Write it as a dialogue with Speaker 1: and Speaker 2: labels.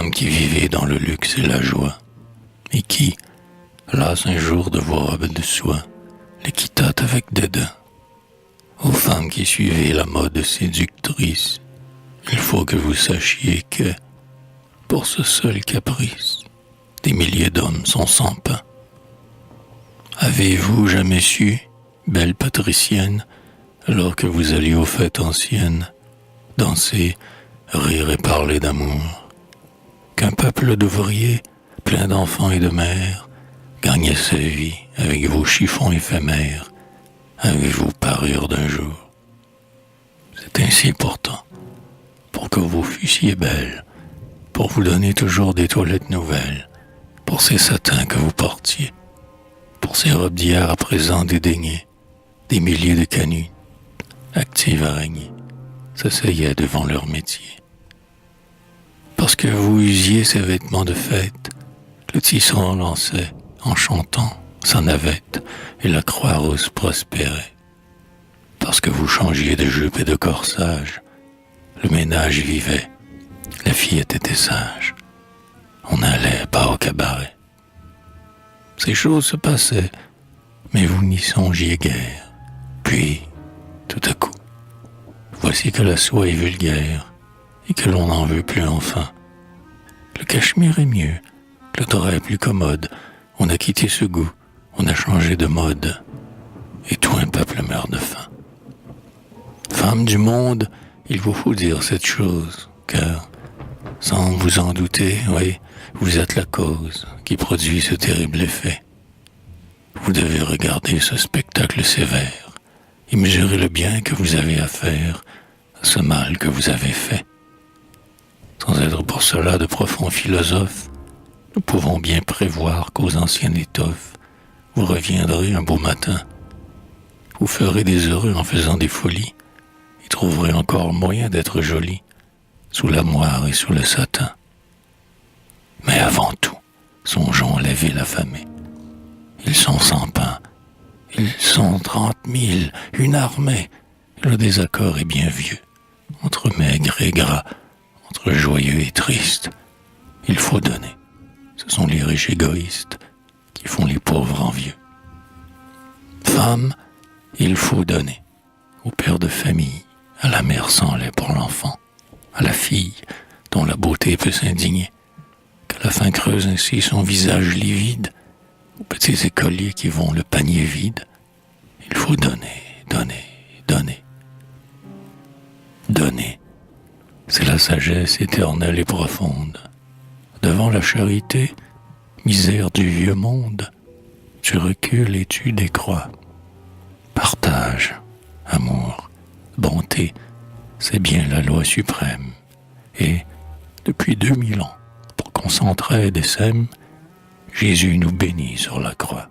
Speaker 1: femmes qui vivaient dans le luxe et la joie, et qui, las un jour de vos robes de soie, les quittâtes avec dédain. Aux femmes qui suivez la mode séductrice, il faut que vous sachiez que, pour ce seul caprice, des milliers d'hommes sont sans pain. Avez-vous jamais su, belle patricienne, alors que vous alliez aux fêtes anciennes, danser, rire et parler d'amour, qu'un peuple d'ouvriers, plein d'enfants et de mères, gagnait sa vie avec vos chiffons éphémères, avec vos parures d'un jour? C'est ainsi pourtant, pour que vous fussiez belle, pour vous donner toujours des toilettes nouvelles, pour ces satins que vous portiez, pour ces robes d'hier à présent dédaignées, des milliers de canuts, actives araignées, s'asseyaient devant leur métier. Parce que vous usiez ces vêtements de fête, le tisserand lançait, en chantant, sa navette, et la Croix-Rousse prospérait. Parce que vous changiez de jupe et de corsage, le ménage vivait, la fillette était sage. On n'allait pas au cabaret. Ces choses se passaient, mais vous n'y songiez guère. Puis, tout à coup, voici que la soie est vulgaire, et que l'on n'en veut plus enfin. Le cachemire est mieux, le drap est plus commode, on a quitté ce goût, on a changé de mode, et tout un peuple meurt de faim. Femme du monde, il vous faut dire cette chose, car, sans vous en douter, oui, vous êtes la cause qui produit ce terrible effet. Vous devez regarder ce spectacle sévère et mesurer le bien que vous avez à faire à ce mal que vous avez fait. Sans être pour cela de profonds philosophes, nous pouvons bien prévoir qu'aux anciennes étoffes, vous reviendrez un beau matin. Vous ferez des heureux en faisant des folies et trouverez encore moyen d'être jolis sous la moire et sous le satin. Mais avant tout, songeons à laver l'affamé. Ils sont sans pain, ils sont 30 000, une armée. Le désaccord est bien vieux, entre maigre et gras, entre joyeux et triste. Il faut donner. Ce sont les riches égoïstes qui font les pauvres envieux. Femme, il faut donner. Au père de famille, à la mère sans lait pour l'enfant, à la fille dont la beauté peut s'indigner, qu'à la fin creuse ainsi son visage livide, aux petits écoliers qui vont le panier vide. Il faut donner, donner, donner. Donner, c'est la sagesse éternelle et profonde. Devant la charité, misère du vieux monde, tu recules et tu décrois. Partage, amour, bonté, c'est bien la loi suprême. Et, depuis 2000 ans, pour qu'on s'entraide et s'aime, Jésus nous bénit sur la croix.